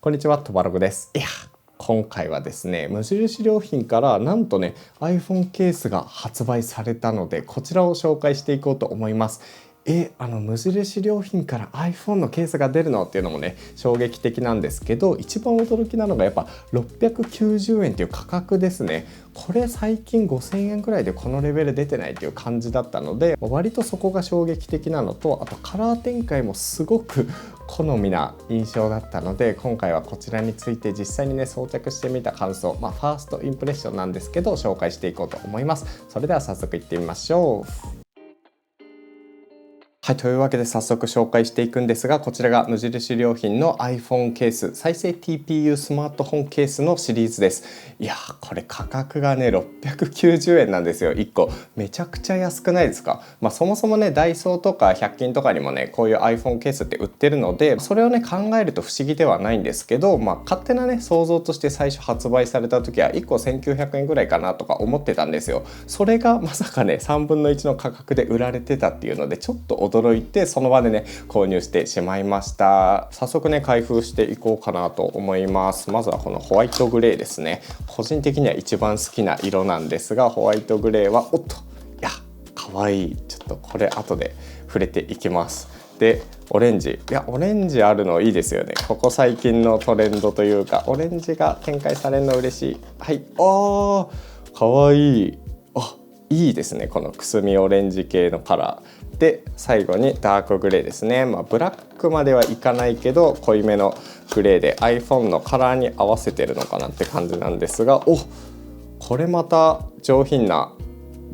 こんにちは、トバログです。今回はですね、無印良品からなんとね、iPhone ケースが発売されたので、こちらを紹介していこうと思います。無印良品から iPhone のケースが出るのっていうのもね、衝撃的なんですけど、一番驚きなのがやっぱ690円っていう価格ですね。これ最近5000円くらいでこのレベル出てないっていう感じだったので、割とそこが衝撃的なのと、あとカラー展開もすごく好みな印象だったので、今回はこちらについて実際にね装着してみた感想、ファーストインプレッションなんですけど紹介していこうと思います。それでは早速いってみましょう。はい、というわけで早速紹介していくんですが、こちらが無印良品の iPhone ケース再生 TPU スマートフォンケースのシリーズです。これ価格がね690円なんですよ。1個めちゃくちゃ安くないですか？そもそもねダイソーとか100均とかにもねこういう iPhone ケースって売ってるので、それをね考えると不思議ではないんですけど、勝手なね想像として最初発売された時は1個1900円ぐらいかなとか思ってたんですよ。それがまさかね3分の1の価格で売られてたっていうので、ちょっと驚いてその場でね購入してしまいました。早速ね開封していこうかなと思います。まずはこのホワイトグレーですね。個人的には一番好きな色なんですが、ホワイトグレーは可愛い。ちょっとこれ後で触れていきます。でオレンジ、オレンジあるのいいですよね。ここ最近のトレンドというか、オレンジが展開されるの嬉しい。はい、かわいい。いいですね、このくすみオレンジ系のカラーで、最後にダークグレーですね。ブラックまではいかないけど濃いめのグレーで iPhone のカラーに合わせてるのかなって感じなんですが、これまた上品な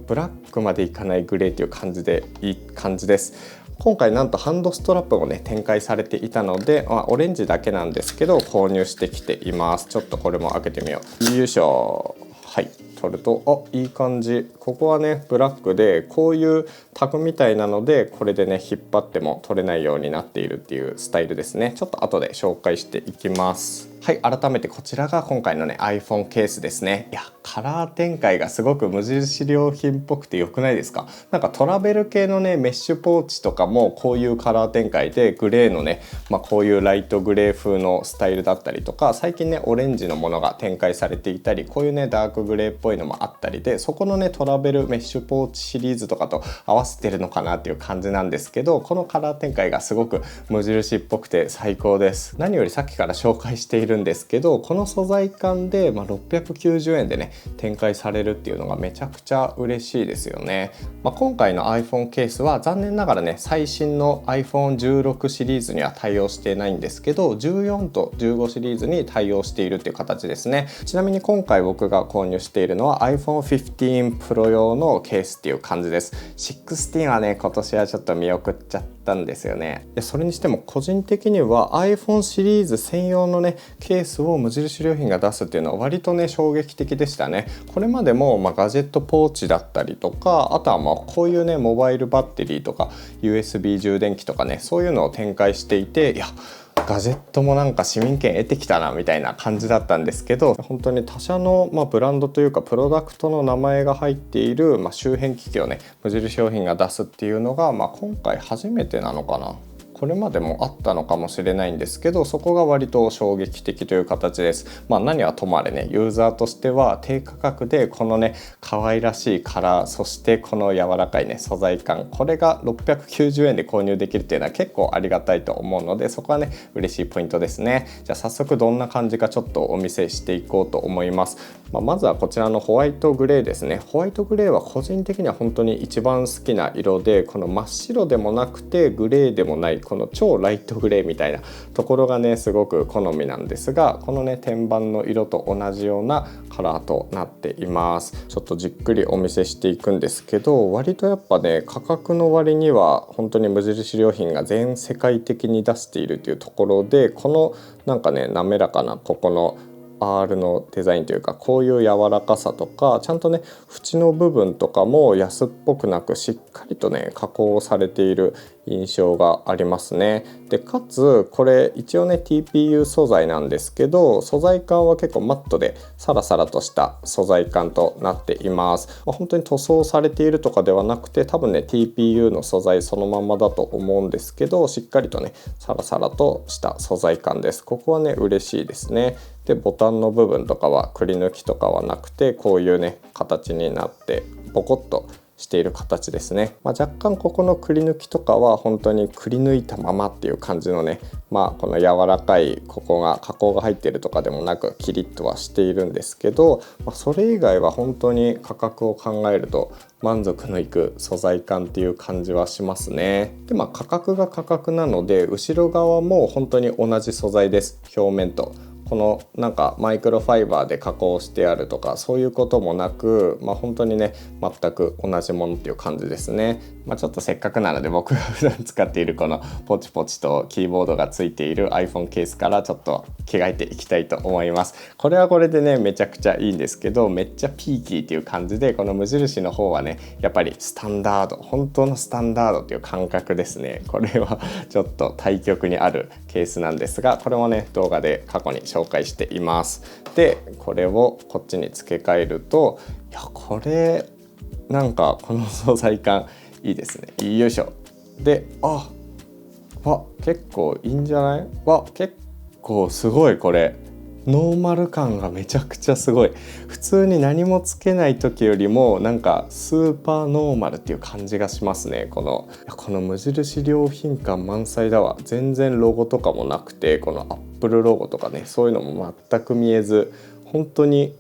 ブラックまでいかないグレーという感じでいい感じです。今回なんとハンドストラップもね展開されていたので、オレンジだけなんですけど購入してきています。ちょっとこれも開けてみよう。よいしょ。はい、取るといい感じ。ここはねブラックでこういうタグみたいなので、これでね引っ張っても取れないようになっているっていうスタイルですね。ちょっと後で紹介していきます。はい、改めてこちらが今回のね iPhone ケースですね。カラー展開がすごく無印良品っぽくて良くないですか？なんかトラベル系のねメッシュポーチとかもこういうカラー展開で、グレーのね、こういうライトグレー風のスタイルだったりとか、最近ねオレンジのものが展開されていたり、こういうねダークグレーっぽいのもあったりで、そこのねトラベルメッシュポーチシリーズとかと合わせてるのかなっていう感じなんですけど、このカラー展開がすごく無印っぽくて最高です。何よりさっきから紹介しているんですけど、この素材感で、690円でね展開されるっていうのがめちゃくちゃ嬉しいですよね。今回の iPhone ケースは残念ながらね最新の iPhone16 シリーズには対応してないんですけど、14と15シリーズに対応しているっていう形ですね。ちなみに今回僕が購入しているのは iPhone15 Pro 用のケースっていう感じです。16はね今年はちょっと見送っちゃったんですよね。それにしても個人的には iPhone シリーズ専用のねケースを無印良品が出すっていうのは割とね衝撃的でしたね。これまでもガジェットポーチだったりとか、あとはこういうねモバイルバッテリーとか USB 充電器とかね、そういうのを展開していて、ガジェットもなんか市民権得てきたなみたいな感じだったんですけど、本当に他社のブランドというかプロダクトの名前が入っている周辺機器をね無印良品が出すっていうのが今回初めてなのかな。これまでもあったのかもしれないんですけど、そこが割と衝撃的という形です。何はともあれね、ユーザーとしては低価格でこのね可愛らしいカラー、そしてこの柔らかいね素材感、これが690円で購入できるっていうのは結構ありがたいと思うので、そこはね嬉しいポイントですね。じゃあ早速どんな感じかちょっとお見せしていこうと思います。まずはこちらのホワイトグレーですね。ホワイトグレーは個人的には本当に一番好きな色で、この真っ白でもなくてグレーでもない、この超ライトグレーみたいなところがねすごく好みなんですが、このね天板の色と同じようなカラーとなっています。ちょっとじっくりお見せしていくんですけど、割とやっぱね価格の割には本当に無印良品が全世界的に出しているというところで、このなんかね滑らかなここのR のデザインというか、こういう柔らかさとか、ちゃんとね縁の部分とかも安っぽくなくしっかりとね加工されている印象がありますね。でかつこれ一応ね TPU 素材なんですけど、素材感は結構マットでサラサラとした素材感となっています。本当に塗装されているとかではなくて、多分ね TPU の素材そのままだと思うんですけど、しっかりとねサラサラとした素材感です。ここはね嬉しいですね。でボタンの部分とかはくり抜きとかはなくて、こういうね形になってポコッとしている形ですね。若干ここのくり抜きとかは本当にくり抜いたままっていう感じのね、この柔らかいここが加工が入っているとかでもなくキリッとはしているんですけど、それ以外は本当に価格を考えると満足のいく素材感っていう感じはしますね。で価格が価格なので、後ろ側も本当に同じ素材です。表面とこのマイクロファイバーで加工してあるとかそういうこともなく、本当にね全く同じものっていう感じですね。ちょっとせっかくなので僕が普段使っているこのポチポチとキーボードがついている iPhone ケースからちょっと着替えていきたいと思います。これはこれでねめちゃくちゃいいんですけど、めっちゃピーキーっていう感じで、この無印の方はねやっぱりスタンダード、本当のスタンダードっていう感覚ですね。これはちょっと対極にあるケースなんですが、これもね動画で過去に紹介しています。でこれをこっちに付け替えると、いやこれこの素材感いいですね。よいしょ。で結構いいんじゃない？結構すごい。これノーマル感がめちゃくちゃすごい。普通に何もつけない時よりもスーパーノーマルっていう感じがしますね。この無印良品感満載だわ。全然ロゴとかもなくて、このアップルロゴとかねそういうのも全く見えず、本当に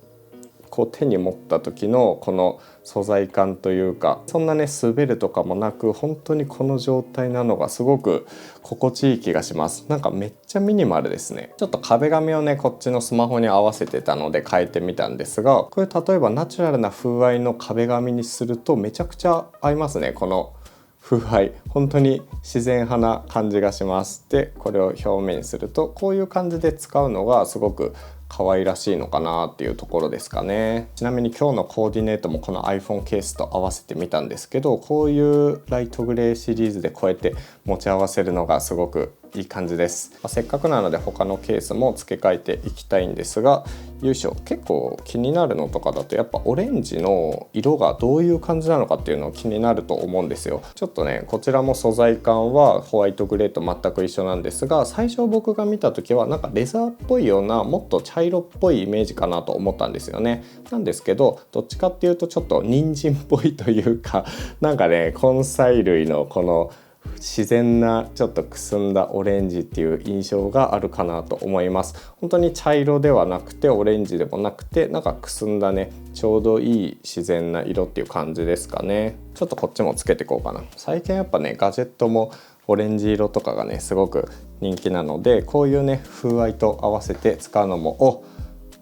こう手に持った時のこの素材感というか、そんなね滑るとかもなく、本当にこの状態なのがすごく心地いい気がします。めっちゃミニマルですね。ちょっと壁紙をねこっちのスマホに合わせてたので変えてみたんですが、これ例えばナチュラルな風合いの壁紙にするとめちゃくちゃ合いますね。この風合い本当に自然派な感じがします。でこれを表面にするとこういう感じで使うのがすごく可愛らしいのかなっていうところですかね。ちなみに今日のコーディネートもこの iPhone ケースと合わせてみたんですけど、こういうライトグレーシリーズでこうやって持ち合わせるのがすごくいい感じです。せっかくなので他のケースも付け替えていきたいんですが、よいしょ。結構気になるのとかだとやっぱオレンジの色がどういう感じなのかっていうの気になると思うんですよ。ちょっとねこちらも素材感はホワイトグレーと全く一緒なんですが、最初僕が見た時はレザーっぽいようなもっと茶色っぽいイメージかなと思ったんですよね。なんですけどどっちかっていうとちょっと人参っぽいというか、根菜類のこの自然なちょっとくすんだオレンジっていう印象があるかなと思います。本当に茶色ではなくてオレンジでもなくてくすんだねちょうどいい自然な色っていう感じですかね。ちょっとこっちもつけていこうかな。最近やっぱねガジェットもオレンジ色とかがねすごく人気なので、こういうね風合いと合わせて使うのも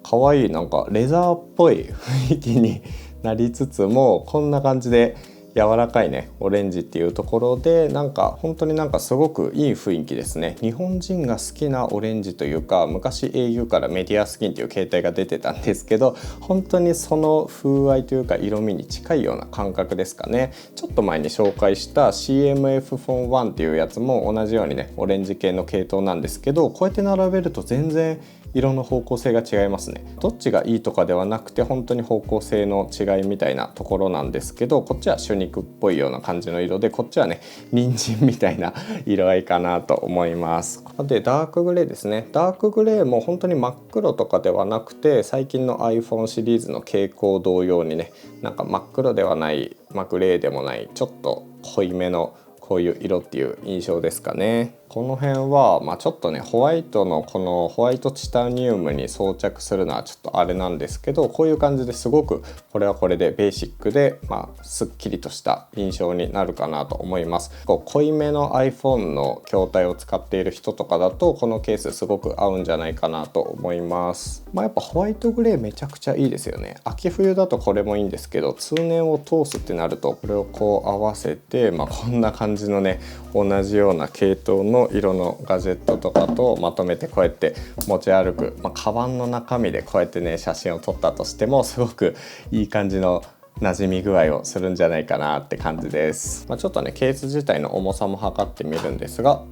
かわいい。レザーっぽい雰囲気になりつつも、こんな感じで柔らかいねオレンジっていうところで本当にすごくいい雰囲気ですね。日本人が好きなオレンジというか、昔 au からメディアスキンっていう携帯が出てたんですけど、本当にその風合いというか色味に近いような感覚ですかね。ちょっと前に紹介した CMF フォン1っていうやつも同じようにねオレンジ系の系統なんですけど、こうやって並べると全然色の方向性が違いますね。どっちがいいとかではなくて本当に方向性の違いみたいなところなんですけど、こっちは手肉っぽいような感じの色で、こっちはね人参みたいな色合いかなと思います。でダークグレーですね。ダークグレーも本当に真っ黒とかではなくて、最近の iPhone シリーズの傾向同様にね真っ黒ではない、グレーでもないちょっと濃いめのこういう色っていう印象ですかね。この辺は、ちょっとねホワイトのこのホワイトチタニウムに装着するのはちょっとあれなんですけど、こういう感じですごくこれはこれでベーシックで、すっきりとした印象になるかなと思います。濃いめの iPhone の筐体を使っている人とかだとこのケースすごく合うんじゃないかなと思います。やっぱホワイトグレーめちゃくちゃいいですよね。秋冬だとこれもいいんですけど、通年を通すってなるとこれをこう合わせて、こんな感じのね同じような系統の色のガジェットとかとまとめてこうやって持ち歩く、カバンの中身でこうやってね写真を撮ったとしてもすごくいい感じの馴染み具合をするんじゃないかなって感じです。ちょっとねケース自体の重さも測ってみるんですが、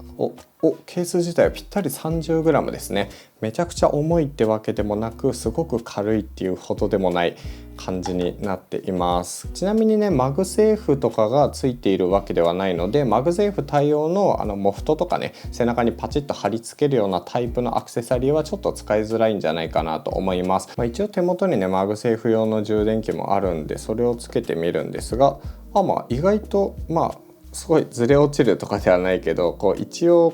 ケース自体はぴったり 30g ですね。めちゃくちゃ重いってわけでもなく、すごく軽いっていうほどでもない感じになっています。ちなみにねマグセーフとかがついているわけではないので、マグセーフ対応のモフトとかね、背中にパチッと貼り付けるようなタイプのアクセサリーはちょっと使いづらいんじゃないかなと思います。一応手元にねマグセーフ用の充電器もあるんで、それをつけてみるんですが、意外とすごいずれ落ちるとかではないけど、一応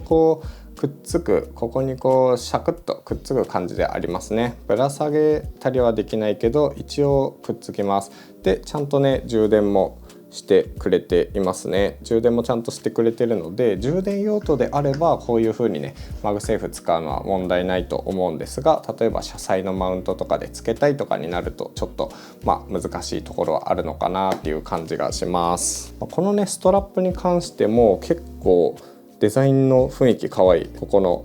くっつく、ここにシャクッとくっつく感じでありますね。ぶら下げたりはできないけど一応くっつきます。でちゃんとね充電もしてくれていますね。充電もちゃんとしてくれてるので、充電用途であればこういう風にねマグセーフ使うのは問題ないと思うんですが、例えば車載のマウントとかで付けたいとかになるとちょっと難しいところはあるのかなっていう感じがします。このねストラップに関しても結構デザインの雰囲気かわいい。ここの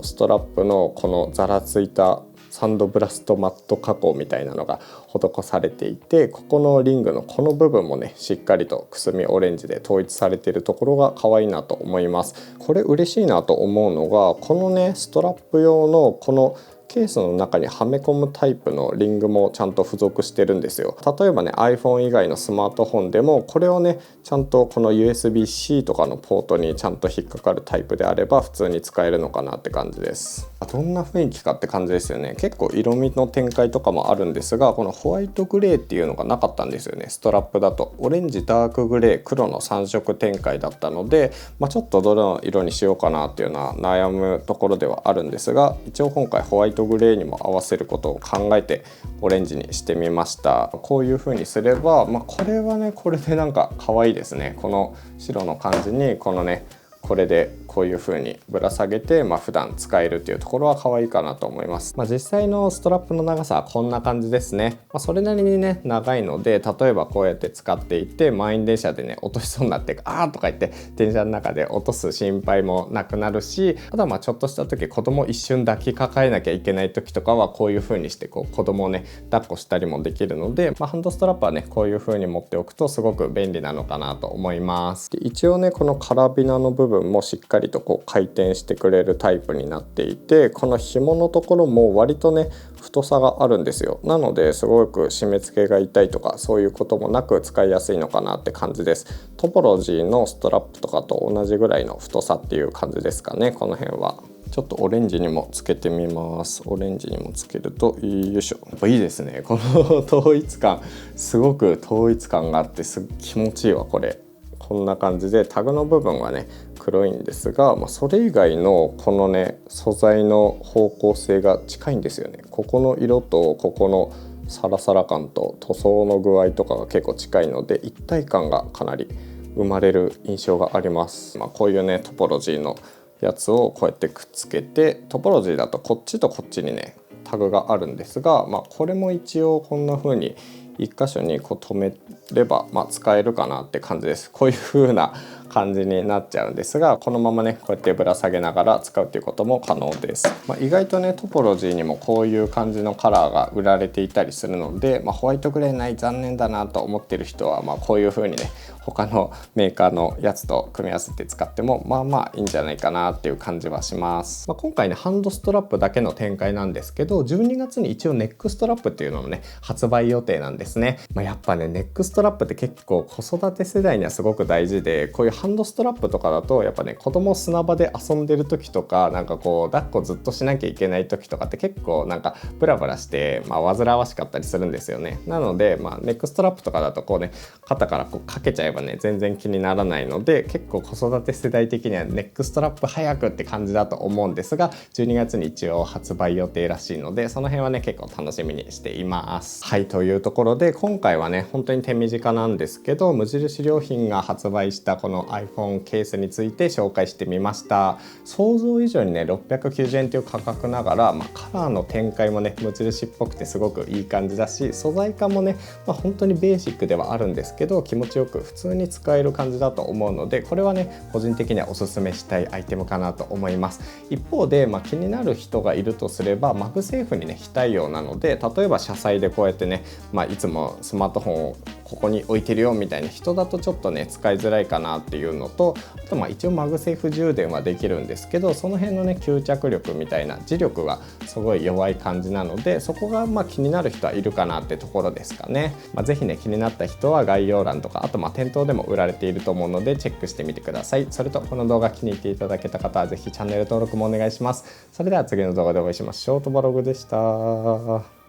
ストラップのこのざらついたサンドブラストマット加工みたいなのが施されていて、ここのリングのこの部分もねしっかりとくすみオレンジで統一されているところが可愛いなと思います。これ嬉しいなと思うのが、このねストラップ用のこのケースの中にはめ込むタイプのリングもちゃんと付属してるんですよ。例えばね iPhone 以外のスマートフォンでもこれをねちゃんとこの USB-C とかのポートにちゃんと引っかかるタイプであれば普通に使えるのかなって感じです。どんな雰囲気かって感じですよね。結構色味の展開とかもあるんですが、このホワイトグレーっていうのがなかったんですよね。ストラップだとオレンジ、ダークグレー、黒の3色展開だったので、ちょっとどの色にしようかなっていうのは悩むところではあるんですが、一応今回ホワイトグレーにも合わせることを考えてオレンジにしてみました。こういう風にすれば、これはねこれでなんか可愛いですね。この白の感じにこのねこれでこういう風にぶら下げて、普段使えるっていうところは可愛いかなと思います。実際のストラップの長さはこんな感じですね。それなりにね長いので、例えばこうやって使っていて満員電車でね落としそうになってとか言って電車の中で落とす心配もなくなるし、あとはちょっとした時子供一瞬抱きかかえなきゃいけない時とかはこういう風にして子供をね抱っこしたりもできるので、ハンドストラップはねこういう風に持っておくとすごく便利なのかなと思います。で一応ねこのカラビナの部分もしっかりと回転してくれるタイプになっていて、この紐のところも割とね太さがあるんですよ。なのですごく締め付けが痛いとかそういうこともなく使いやすいのかなって感じです。トポロジーのストラップとかと同じぐらいの太さっていう感じですかね。この辺はちょっとオレンジにもつけてみます。オレンジにもつけるとよいしょ、やっぱいいですね。この統一感、すごく統一感があって気持ちいいわこれ。こんな感じでタグの部分はね黒いんですが、それ以外のこのね素材の方向性が近いんですよね。ここの色とここのサラサラ感と塗装の具合とかが結構近いので、一体感がかなり生まれる印象があります。こういうねトポロジーのやつをこうやってくっつけて、トポロジーだとこっちとこっちにねタグがあるんですが、これも一応こんな風に一箇所に留めれば使えるかなって感じです。こういう風な感じになっちゃうんですが、このままねこうやってぶら下げながら使うっていうことも可能です。意外とねトポロジーにもこういう感じのカラーが売られていたりするので、ホワイトグレーない残念だなと思ってる人はこういう風にね他のメーカーのやつと組み合わせて使ってもいいんじゃないかなっていう感じはします。今回ねハンドストラップだけの展開なんですけど、12月に一応ネックストラップっていうのもね発売予定なんですね。やっぱねネックストラップって結構子育て世代にはすごく大事で、こういうハンドストラップとかだとやっぱね子供砂場で遊んでる時とか抱っこずっとしなきゃいけない時とかって結構ブラブラして煩わしかったりするんですよね。なのでネックストラップとかだと肩からかけちゃえばね全然気にならないので、結構子育て世代的にはネックストラップ早くって感じだと思うんですが、12月に一応発売予定らしいので、その辺はね結構楽しみにしています。はい、というところで今回はね本当に手短なんですけど、無印良品が発売したこの iPhone ケースについて紹介してみました。想像以上にね690円という価格ながら、カラーの展開もね無印っぽくてすごくいい感じだし、素材感もね、本当にベーシックではあるんですけど気持ちよく普通に使える感じだと思うので、これはね個人的にはおすすめしたいアイテムかなと思います。一方で、気になる人がいるとすればマグセーフにね非対応なので、例えば車載でこうやってね、いつもスマートフォンをここに置いてるよみたいな人だとちょっとね使いづらいかなっていうのと、あと一応マグセーフ充電はできるんですけど、その辺のね吸着力みたいな磁力がすごい弱い感じなので、そこが気になる人はいるかなってところですかね。是非ね気になった人は概要欄とか、あと店頭でも売られていると思うのでチェックしてみてください。それとこの動画気に入っていただけた方は是非チャンネル登録もお願いします。それでは次の動画でお会いしましょう。とばログでした。